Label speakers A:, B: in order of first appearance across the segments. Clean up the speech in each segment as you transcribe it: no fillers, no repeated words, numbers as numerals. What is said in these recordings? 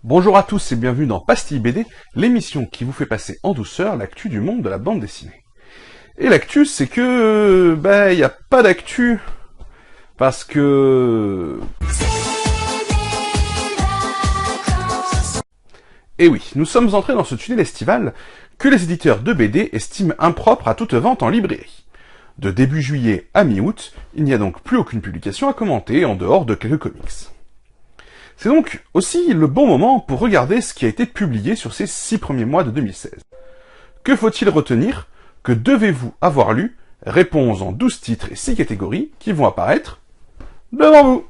A: Bonjour à tous et bienvenue dans Pastille BD, l'émission qui vous fait passer en douceur l'actu du monde de la bande dessinée. Et l'actu, c'est que... y a pas d'actu, parce que... Et oui, nous sommes entrés dans ce tunnel estival que les éditeurs de BD estiment impropre à toute vente en librairie. De début juillet à mi-août, il n'y a donc plus aucune publication à commenter en dehors de quelques comics. C'est donc aussi le bon moment pour regarder ce qui a été publié sur ces 6 premiers mois de 2016. Que faut-il retenir? Que devez-vous avoir lu? Réponse en 12 titres et 6 catégories qui vont apparaître devant vous.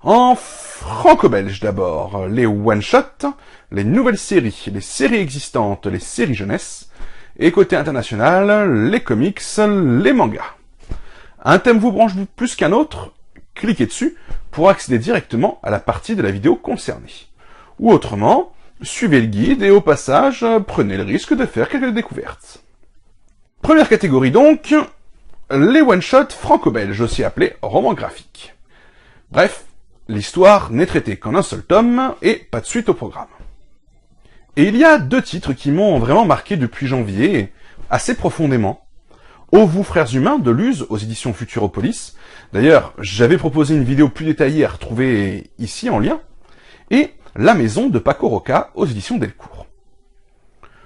A: En franco-belge d'abord, les one-shots, les nouvelles séries, les séries existantes, les séries jeunesse, et côté international, les comics, les mangas. Un thème vous branche plus qu'un autre? Cliquez dessus pour accéder directement à la partie de la vidéo concernée. Ou autrement, suivez le guide et au passage, prenez le risque de faire quelques découvertes. Première catégorie donc, les one-shots franco-belges, aussi appelés romans graphiques. Bref, l'histoire n'est traitée qu'en un seul tome et pas de suite au programme. Et il y a 2 titres qui m'ont vraiment marqué depuis janvier, assez profondément. Ô vous frères humains de Luz aux éditions Futuropolis. D'ailleurs, j'avais proposé une vidéo plus détaillée à retrouver ici en lien. Et La Maison de Paco Roca aux éditions Delcourt.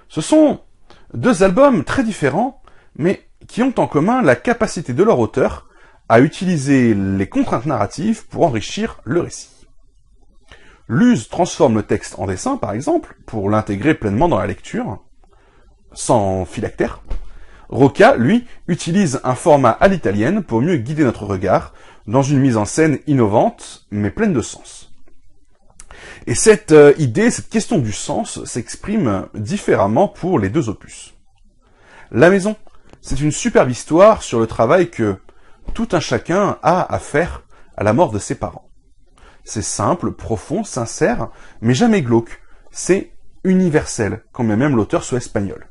A: Ce sont 2 albums très différents, mais qui ont en commun la capacité de leur auteur à utiliser les contraintes narratives pour enrichir le récit. Luz transforme le texte en dessin, par exemple, pour l'intégrer pleinement dans la lecture, sans phylactère. Roca, lui, utilise un format à l'italienne pour mieux guider notre regard dans une mise en scène innovante, mais pleine de sens. Et cette idée, cette question du sens, s'exprime différemment pour les 2 opus. La Maison, c'est une superbe histoire sur le travail que tout un chacun a à faire à la mort de ses parents. C'est simple, profond, sincère, mais jamais glauque. C'est universel, quand même l'auteur soit espagnol.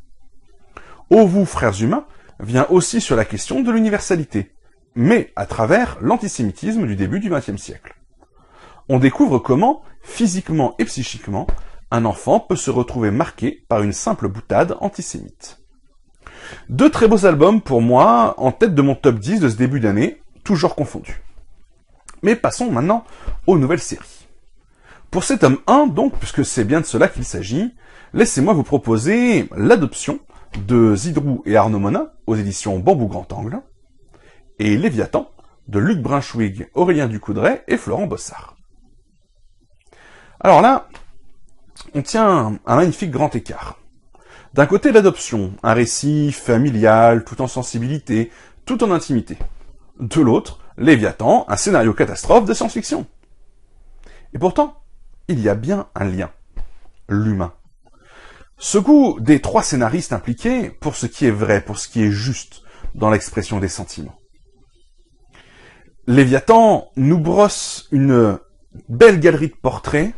A: Ô vous, frères humains, vient aussi sur la question de l'universalité, mais à travers l'antisémitisme du début du XXe siècle. On découvre comment, physiquement et psychiquement, un enfant peut se retrouver marqué par une simple boutade antisémite. 2 très beaux albums pour moi, en tête de mon top 10 de ce début d'année, toujours confondus. Mais passons maintenant aux nouvelles séries. Pour cet tome 1, donc, puisque c'est bien de cela qu'il s'agit, laissez-moi vous proposer l'adoption de Zidrou et Arnaud Mona aux éditions Bambou Grand Angle, et Léviathan de Luc Brunswick, Aurélien Ducoudray et Florent Bossard. Alors là, on tient un magnifique grand écart. D'un côté, l'adoption, un récit familial, tout en sensibilité, tout en intimité. De l'autre, Léviathan, un scénario catastrophe de science-fiction. Et pourtant, il y a bien un lien. L'humain. Ce goût des 3 scénaristes impliqués pour ce qui est vrai, pour ce qui est juste dans l'expression des sentiments. Léviathan nous brosse une belle galerie de portraits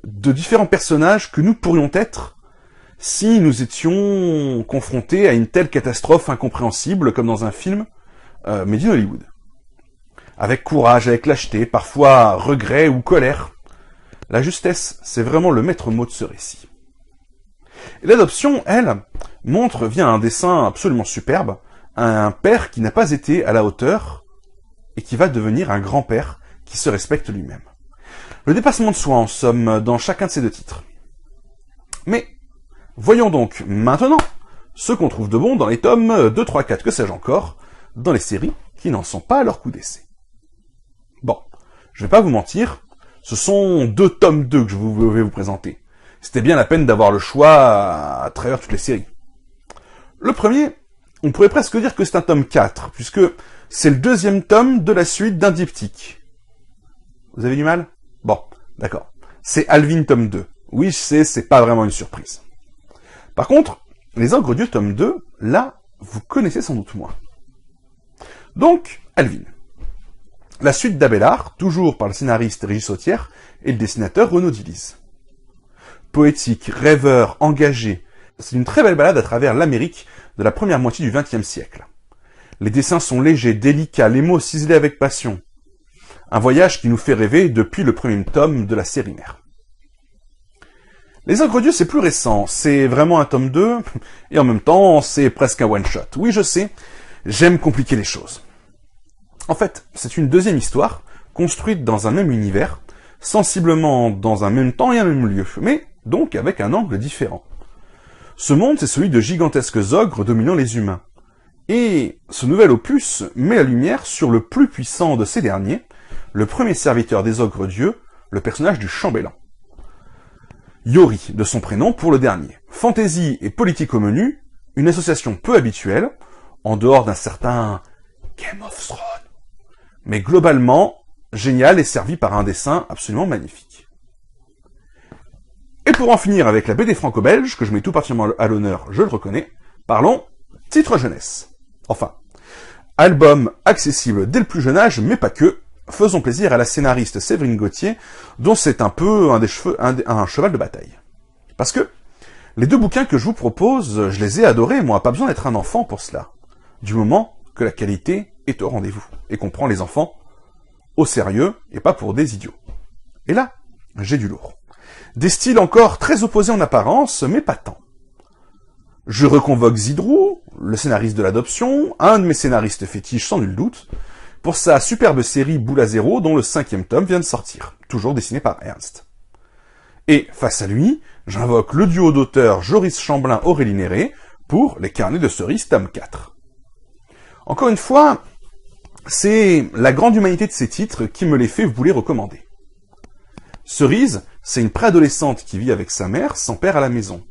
A: de différents personnages que nous pourrions être si nous étions confrontés à une telle catastrophe incompréhensible comme dans un film made in Hollywood. Avec courage, avec lâcheté, parfois regret ou colère. La justesse, c'est vraiment le maître mot de ce récit. Et l'adoption, elle, montre via un dessin absolument superbe un père qui n'a pas été à la hauteur et qui va devenir un grand-père qui se respecte lui-même. Le dépassement de soi, en somme, dans chacun de ces 2 titres. Mais, voyons donc maintenant ce qu'on trouve de bon dans les tomes 2, 3, 4, que sais-je encore, dans les séries qui n'en sont pas à leur coup d'essai. Bon, je vais pas vous mentir, ce sont 2 tomes 2 que je vais vous présenter. C'était bien la peine d'avoir le choix à travers toutes les séries. Le premier, on pourrait presque dire que c'est un tome 4, puisque c'est le 2e tome de la suite d'un diptyque. Vous avez du mal? Bon, d'accord. C'est Alvin tome 2. Oui, je sais, c'est pas vraiment une surprise. Par contre, Les Ogres Dieux tome 2, là, vous connaissez sans doute moins. Donc, Alvin. La suite d'Abélard, toujours par le scénariste Régis Sautière et le dessinateur Renaud Diliz. Poétique, rêveur, engagé, c'est une très belle balade à travers l'Amérique de la première moitié du XXe siècle. Les dessins sont légers, délicats, les mots ciselés avec passion. Un voyage qui nous fait rêver depuis le premier tome de la série mère. Les Ogres Dieux, c'est plus récent, c'est vraiment un tome 2, et en même temps, c'est presque un one-shot. Oui, je sais, j'aime compliquer les choses. En fait, c'est une deuxième histoire, construite dans un même univers, sensiblement dans un même temps et un même lieu, mais donc avec un angle différent. Ce monde, c'est celui de gigantesques ogres dominant les humains. Et ce nouvel opus met la lumière sur le plus puissant de ces derniers, le premier serviteur des Ogres Dieux, le personnage du chambellan. Yori, de son prénom pour le dernier. Fantaisie et politique au menu, une association peu habituelle, en dehors d'un certain Game of Thrones. Mais globalement, génial et servi par un dessin absolument magnifique. Et pour en finir avec la BD franco-belge, que je mets tout particulièrement à l'honneur, je le reconnais, parlons titre jeunesse. Enfin, album accessible dès le plus jeune âge, mais pas que. Faisons plaisir à la scénariste Séverine Gauthier, dont c'est un peu un cheval de bataille. Parce que les deux bouquins que je vous propose, je les ai adorés, moi, pas besoin d'être un enfant pour cela. Du moment que la qualité est au rendez-vous, et qu'on prend les enfants au sérieux, et pas pour des idiots. Et là, j'ai du lourd. Des styles encore très opposés en apparence, mais pas tant. Je reconvoque Zidrou, le scénariste de l'adoption, un de mes scénaristes fétiches sans nul doute, pour sa superbe série Boule à zéro, dont le 5e tome vient de sortir, toujours dessiné par Ernst. Et, face à lui, j'invoque le duo d'auteurs Joris Chamblin-Aurélie Néré pour Les Carnets de Cerise, tome 4. Encore une fois, c'est la grande humanité de ces titres qui me les fait vous les recommander. Cerise, c'est une préadolescente qui vit avec sa mère, sans père à la maison.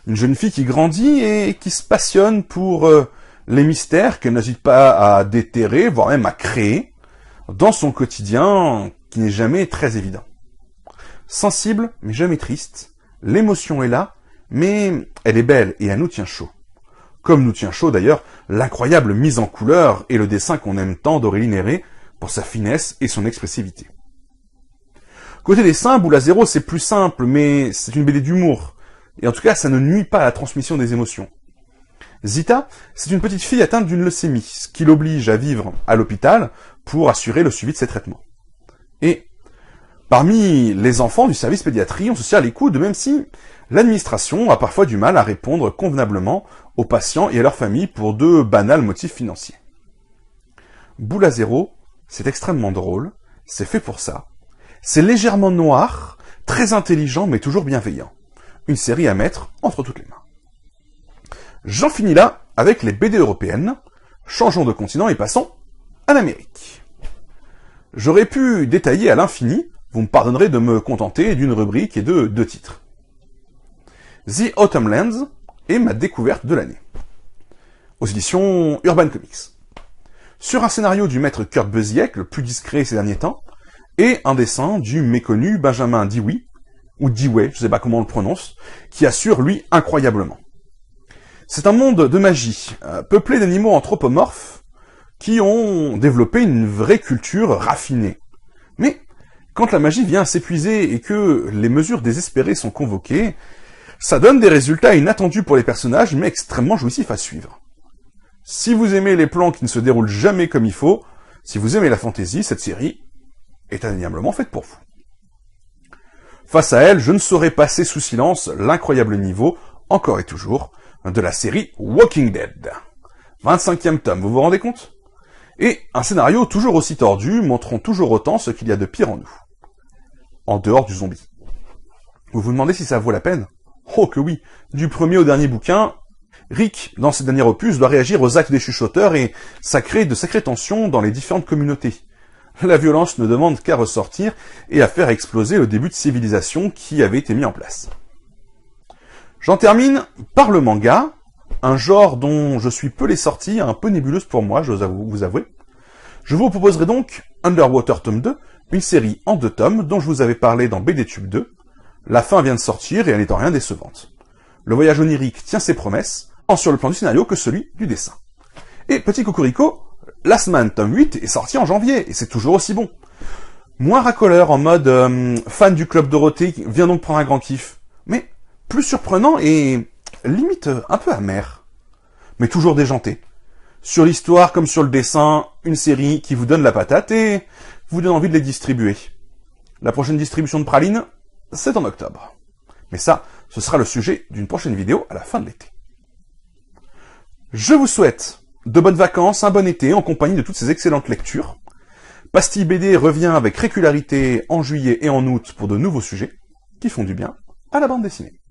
A: Une jeune fille qui grandit et qui se passionne pour les mystères qu'elle n'hésite pas à déterrer, voire même à créer, dans son quotidien qui n'est jamais très évident. Sensible, mais jamais triste, l'émotion est là, mais elle est belle et elle nous tient chaud. Comme nous tient chaud d'ailleurs l'incroyable mise en couleur et le dessin qu'on aime tant d'Aurélie Néré pour sa finesse et son expressivité. Côté dessin, Boule à zéro c'est plus simple, mais c'est une BD d'humour, et en tout cas ça ne nuit pas à la transmission des émotions. Zita, c'est une petite fille atteinte d'une leucémie, ce qui l'oblige à vivre à l'hôpital pour assurer le suivi de ses traitements. Et parmi les enfants du service pédiatrie, on se tient les coudes, même si l'administration a parfois du mal à répondre convenablement aux patients et à leurs familles pour de banals motifs financiers. Boule à zéro, c'est extrêmement drôle, c'est fait pour ça. C'est légèrement noir, très intelligent mais toujours bienveillant. Une série à mettre entre toutes les mains. J'en finis là avec les BD européennes. Changeons de continent et passons à l'Amérique. J'aurais pu détailler à l'infini, vous me pardonnerez de me contenter d'une rubrique et de 2 titres. The Autumn Lands est ma découverte de l'année. Aux éditions Urban Comics. Sur un scénario du maître Kurt Busiek, le plus discret ces derniers temps, et un dessin du méconnu Benjamin Dewey, ou Dewey, je sais pas comment on le prononce, qui assure lui incroyablement. C'est un monde de magie, peuplé d'animaux anthropomorphes, qui ont développé une vraie culture raffinée. Mais, quand la magie vient à s'épuiser et que les mesures désespérées sont convoquées, ça donne des résultats inattendus pour les personnages, mais extrêmement jouissifs à suivre. Si vous aimez les plans qui ne se déroulent jamais comme il faut, si vous aimez la fantaisie, cette série est indéniablement faite pour vous. Face à elle, je ne saurais passer sous silence l'incroyable niveau, encore et toujours, de la série Walking Dead. 25e tome, vous vous rendez compte? Et un scénario toujours aussi tordu, montrant toujours autant ce qu'il y a de pire en nous. En dehors du zombie. Vous vous demandez si ça vaut la peine? Oh que oui! Du premier au dernier bouquin, Rick, dans ses derniers opus, doit réagir aux actes des chuchoteurs et ça crée de sacrées tensions dans les différentes communautés. La violence ne demande qu'à ressortir et à faire exploser le début de civilisation qui avait été mis en place. J'en termine par le manga, un genre dont je suis peu les sorties, un peu nébuleuse pour moi, j'ose vous avouer. Je vous proposerai donc Underwater tome 2, une série en 2 tomes dont je vous avais parlé dans BD Tube 2. La fin vient de sortir et elle n'est en rien décevante. Le voyage onirique tient ses promesses, tant sur le plan du scénario que celui du dessin. Et petit cocorico, Last Man tome 8 est sorti en janvier, et c'est toujours aussi bon. Moins racoleur, en mode fan du Club Dorothée, vient donc prendre un grand kiff. Mais plus surprenant et limite un peu amer. Mais toujours déjanté. Sur l'histoire comme sur le dessin, une série qui vous donne la patate et vous donne envie de les distribuer. La prochaine distribution de pralines, c'est en octobre. Mais ça, ce sera le sujet d'une prochaine vidéo à la fin de l'été. Je vous souhaite de bonnes vacances, un bon été en compagnie de toutes ces excellentes lectures. Pastille BD revient avec régularité en juillet et en août pour de nouveaux sujets qui font du bien à la bande dessinée.